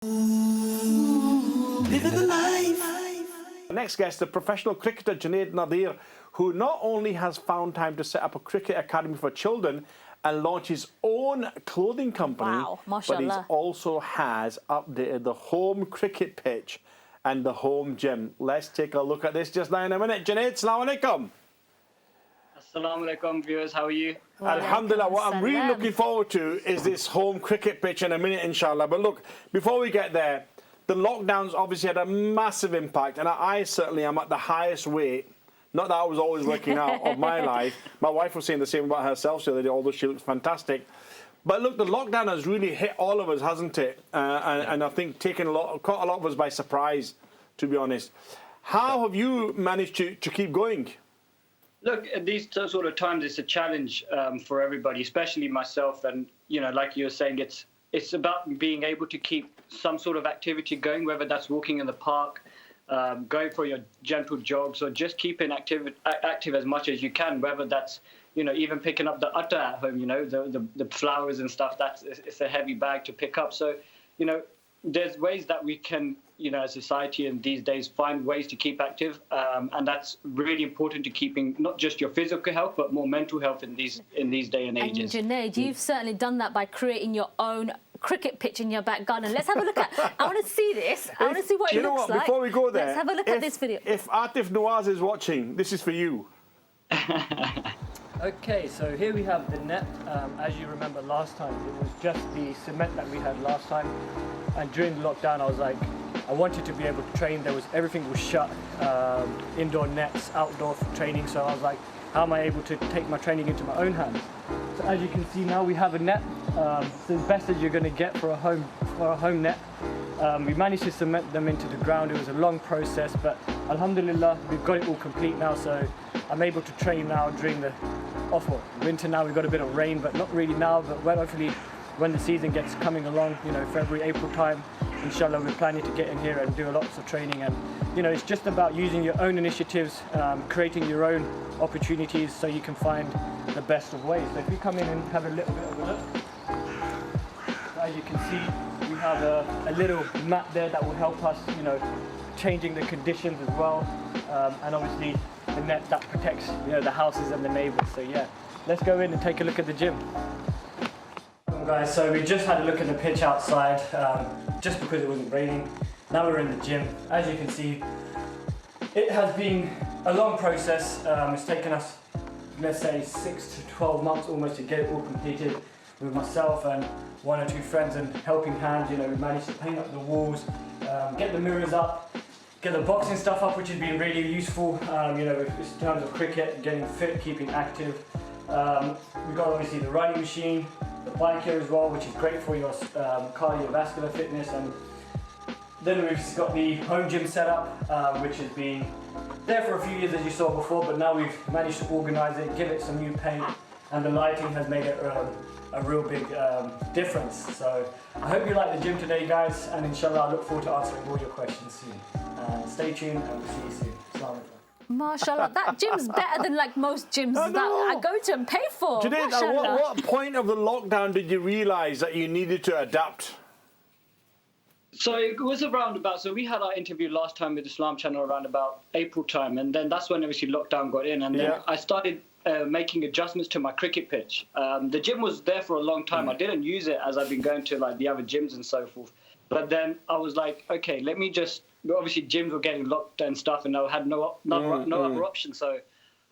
Living the life. Next guest, the professional cricketer Junaid Nadir, who not only has found time to set up a cricket academy for children and launch his own clothing company, wow, but he also has updated the home cricket pitch and the home gym. Let's take a look at this just now in a minute. Junaid, Assalamu alaikum. Assalamu alaikum, viewers. How are you? Alhamdulillah. What I'm really looking forward to is this home cricket pitch in a minute, inshallah. But look, before we get there, the lockdowns obviously had a massive impact, and I certainly am at the highest weight. Not that I was always working out of my life. My wife was saying the same about herself the other day, although she looks fantastic. But look, the lockdown has really hit all of us, hasn't it? And I think taken caught a lot of us by surprise, to be honest. How have you managed to keep going? Look, at these sort of times, it's a challenge for everybody, especially myself. And, you know, like you were saying, it's about being able to keep some sort of activity going, whether that's walking in the park, going for your gentle jogs, or just keeping active as much as you can, whether that's, you know, even picking up the atta at home, you know, the flowers and stuff. It's a heavy bag to pick up. So, you know, there's ways that we can, you know, as a society in these days, find ways to keep active, and that's really important to keeping not just your physical health, but more mental health in these day and ages. And Junaid, you've certainly done that by creating your own cricket pitch in your back garden. Let's have a look at. I want to see this. I want to see what it looks like. Before we go there, let's have a look at this video. If Atif Nawaz is watching, this is for you. Okay, so here we have the net. As you remember last time, it was just the cement that we had last time. And during the lockdown, I was like, I wanted to be able to train. Everything was shut, indoor nets, outdoor training. So I was like, how am I able to take my training into my own hands? So as you can see now, we have a net. It's as best as you're going to get for a home net. We managed to cement them into the ground. It was a long process, but alhamdulillah, we've got it all complete now. So I'm able to train now during the winter. Now we've got a bit of rain, but not really now, but hopefully when the season gets coming along, you know, February, April time, inshallah, we're planning to get in here and do lots of training. And, you know, it's just about using your own initiatives, creating your own opportunities so you can find the best of ways. So if you come in and have a little bit of a look, as you can see, we have a little mat there that will help us, you know, changing the conditions as well. And obviously the net that protects, you know, the houses and the neighbors. So yeah, let's go in and take a look at the gym. Guys, so we just had a look at the pitch outside, just because it wasn't raining. Now we're in the gym. As you can see, it has been a long process. It's taken us, let's say, 6 to 12 months almost to get it all completed. With myself and one or two friends and helping hand, you know, we managed to paint up the walls, get the mirrors up, get the boxing stuff up, which has been really useful, you know, in terms of cricket, getting fit, keeping active. We've got obviously the running machine, the bike here as well, which is great for your cardiovascular fitness. And then we've got the home gym setup, which has been there for a few years, as you saw before, but now we've managed to organise it, give it some new paint, and the lighting has made it a real big difference. So I hope you like the gym today, guys, and inshallah I look forward to answering all your questions soon. Stay tuned and we'll see you soon. Assalamu alaikum. MashaAllah, that gym's better than like most gyms that I go to and pay for. Junaid, at what point of the lockdown did you realise that you needed to adapt? So it was around about, so we had our interview last time with Islam Channel around about April time, and then that's when obviously lockdown got in, and then I started making adjustments to my cricket pitch. The gym was there for a long time. I didn't use it as I've been going to like the other gyms and so forth. But then I was like, okay, let me just, obviously gyms were getting locked and stuff, and I had no other option. So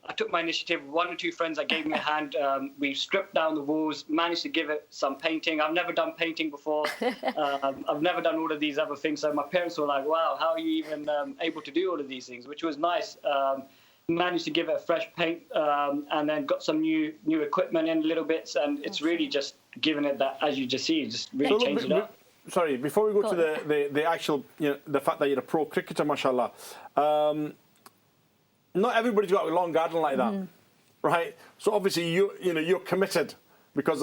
I took my initiative. One or two friends that gave me a hand. We stripped down the walls, managed to give it some painting. I've never done painting before. I've never done all of these other things. So my parents were like, wow, how are you even able to do all of these things? Which was nice. Managed to give it a fresh paint, and then got some new equipment in little bits, and it's really just giving it that, as you just see, just really changed it up. Sorry, before we go to the actual, you know, the fact that you're a pro cricketer, mashallah, not everybody's got a long garden like that, right? So obviously you're committed because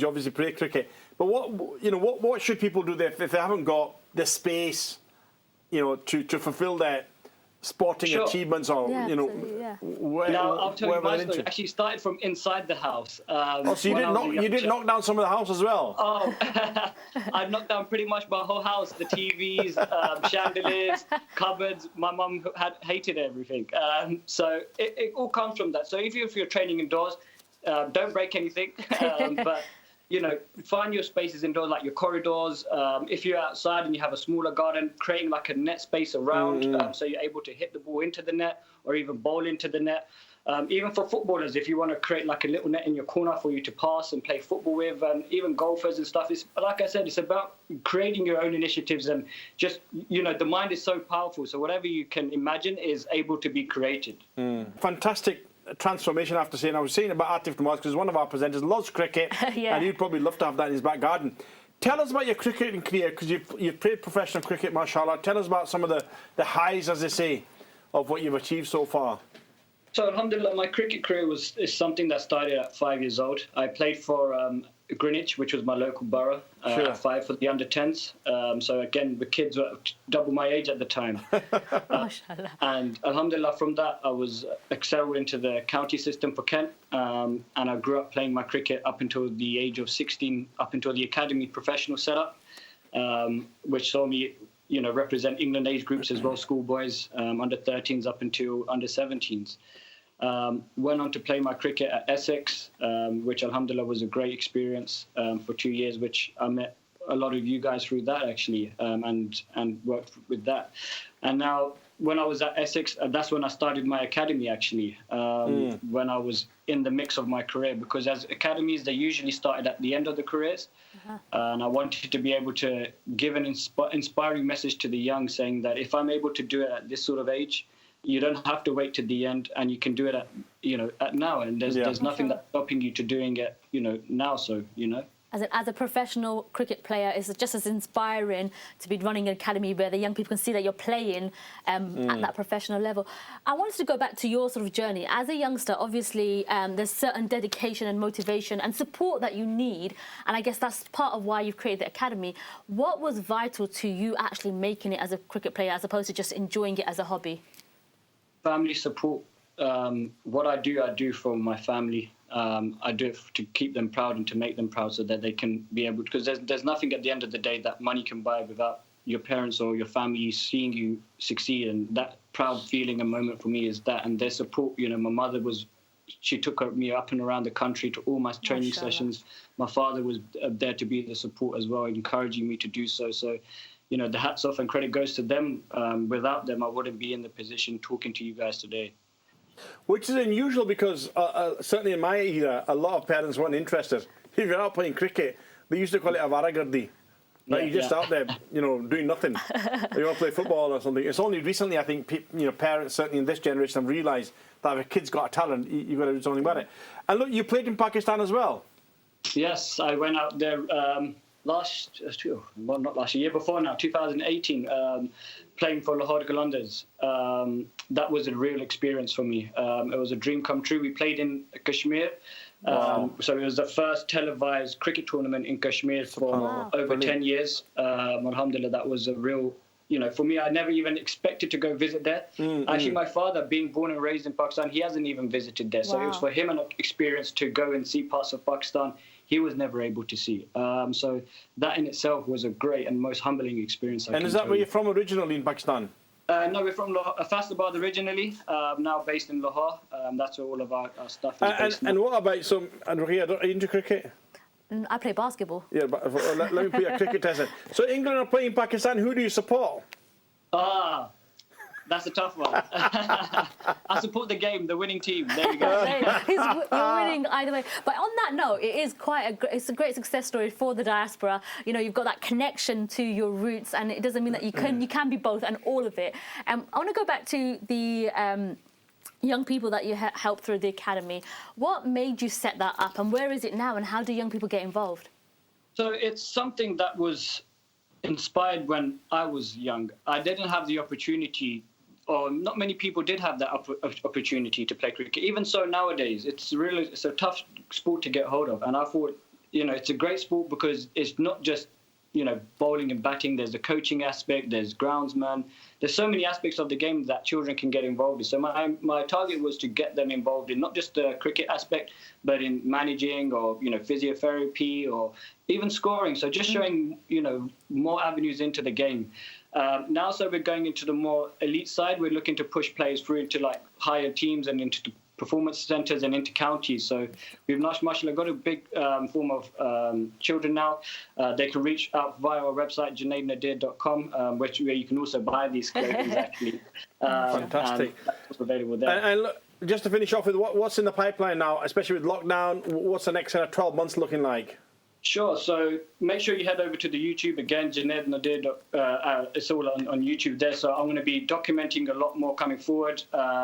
you obviously play cricket. But what should people do if they haven't got the space, you know, to fulfil their sporting achievements or, you know, now, I'll tell you my story. It actually started from inside the house. So you did knock down some of the house as well? Oh, I knocked down pretty much my whole house. The TVs, chandeliers, cupboards. My mum hated everything. So it all comes from that. So if you're training indoors, don't break anything. But, you know, find your spaces indoors, like your corridors. If you're outside and you have a smaller garden, creating like a net space around so you're able to hit the ball into the net or even bowl into the net. Even for footballers, if you want to create like a little net in your corner for you to pass and play football with, and even golfers and stuff, it's, like I said, it's about creating your own initiatives and just, you know, the mind is so powerful. So whatever you can imagine is able to be created. Fantastic transformation, I have to say. And I was saying about Atif Nawaz because one of our presenters loves cricket and he'd probably love to have that in his back garden. Tell us about your cricketing career, because you've played professional cricket, mashallah. Tell us about some of the highs, as they say, of what you've achieved so far. So alhamdulillah, my cricket career is something that started at 5 years old. I played for Greenwich, which was my local borough, at 5 for the under-10s. So again, the kids were double my age at the time. And alhamdulillah, from that, I was excelled into the county system for Kent. And I grew up playing my cricket up until the age of 16, up until the academy professional setup, which saw me, you know, represent England age groups as well, schoolboys, under-13s up until under-17s. Went on to play my cricket at Essex, which alhamdulillah was a great experience for 2 years, which I met a lot of you guys through that actually, and worked with that. And now when I was at Essex, that's when I started my academy actually, when I was in the mix of my career, because as academies, they usually started at the end of the careers. And I wanted to be able to give an inspiring message to the young, saying that if I'm able to do it at this sort of age, you don't have to wait to the end, and you can do it at, you know, at now. And there's nothing that's stopping you to doing it, you know, now. So, you know. As a professional cricket player, it's just as inspiring to be running an academy where the young people can see that you're playing at that professional level. I wanted to go back to your sort of journey. As a youngster, obviously, there's certain dedication and motivation and support that you need, and I guess that's part of why you've created the academy. What was vital to you actually making it as a cricket player as opposed to just enjoying it as a hobby? Family support. What I do for my family. I do it to keep them proud and to make them proud so that they can be able, because there's nothing at the end of the day that money can buy without your parents or your family seeing you succeed. And that proud feeling and moment for me is that, and their support. You know, my mother she took me up and around the country to all my training sessions. My father was there to be the support as well, encouraging me to do so. So, you know, the hats off and credit goes to them. Without them, I wouldn't be in the position talking to you guys today. Which is unusual because certainly in my era, a lot of parents weren't interested. If you're out playing cricket, they used to call it a varagardi. Like you're just out there, you know, doing nothing. You want to play football or something. It's only recently, I think, you know, parents, certainly in this generation, have realised that if a kid's got a talent, you've got to do something about it. And look, you played in Pakistan as well. Yes, I went out there year before now, 2018, playing for Lahore Qalandars. That was a real experience for me. It was a dream come true. We played in Kashmir. So it was the first televised cricket tournament in Kashmir for over 10 years. Alhamdulillah, that was a real, you know, for me, I never even expected to go visit there. Actually, my father, being born and raised in Pakistan, he hasn't even visited there. So it was for him an experience to go and see parts of Pakistan he was never able to see. So that in itself was a great and most humbling experience. And is that where you're from originally in Pakistan? No, we're from Faisalabad originally, now based in Lahore. That's where all of our stuff is based. And what about, are you into cricket? I play basketball. Yeah, but let me put a cricket test in. So England are playing Pakistan, who do you support? That's a tough one. I support the game, the winning team. There we go. You're winning either way. But on that note, it is it's a great success story for the diaspora. You know, you've got that connection to your roots, and it doesn't mean that you can be both and all of it. I want to go back to the young people that you helped through the academy. What made you set that up, and where is it now, and how do young people get involved? So it's something that was inspired when I was young. I didn't have the opportunity, or not many people did have that opportunity to play cricket. Even so, nowadays, it's a tough sport to get hold of. And I thought, you know, it's a great sport because it's not just, bowling and batting. There's the coaching aspect. There's groundsman. There's so many aspects of the game that children can get involved in. So my target was to get them involved in not just the cricket aspect, but in managing or physiotherapy or even scoring. So just showing more avenues into the game. Now, so we're going into the more elite side. We're looking to push players through into like higher teams and into performance centres and into counties. So we've mashallah got a big form of children now. They can reach out via our website, junaidnadir.com, where you can also buy these clothing actually. Fantastic. That's available there. And look, just to finish off with what's in the pipeline now, especially with lockdown, what's the next 12 months looking like? Sure. So make sure you head over to the YouTube again, Junaid Nadir. It's all on YouTube there. So I'm going to be documenting a lot more coming forward.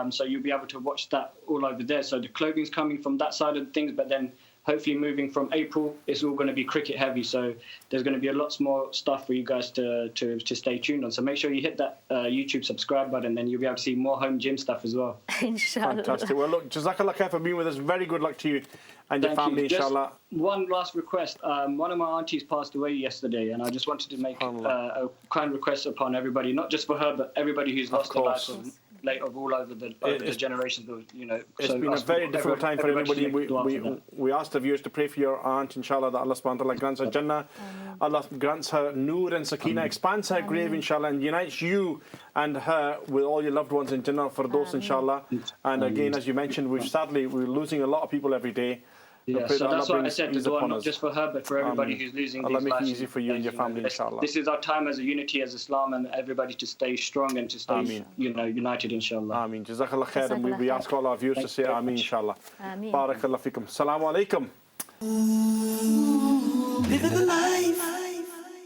So you'll be able to watch that all over there. So the clothing's coming from that side of things, but then hopefully moving from April, it's all going to be cricket heavy. So there's going to be a lot more stuff for you guys to stay tuned on. So make sure you hit that YouTube subscribe button, then you'll be able to see more home gym stuff as well. Inshallah. Fantastic. Well, look, Jazakallah khair for being with us. Very good luck to you and your family, inshallah. Just one last request. One of my aunties passed away yesterday, and I just wanted to make a kind request upon everybody, not just for her, but everybody who's lost their life of all over the generations. It's been a very difficult time for everybody. We asked the viewers to pray for your aunt, inshallah, that Allah subhanahu wa ta'ala grants her Jannah. Allah grants her Noor and Sakina, expands her grave, inshallah, and unites you and her with all your loved ones in Jannah for those, inshallah. And again, as you mentioned, we're losing a lot of people every day. Yeah, so that's why I said to dua not just for her, but for everybody who's losing these lives. Allah make it easy for you and your family, inshallah. This is our time as a unity, as Islam, and everybody to stay strong and to stay, united, inshallah. Ameen. Jazakallah khair. And we ask all our viewers to say Ameen, inshallah. Ameen. Barakallah fikum. Assalamu alaikum. Living the life.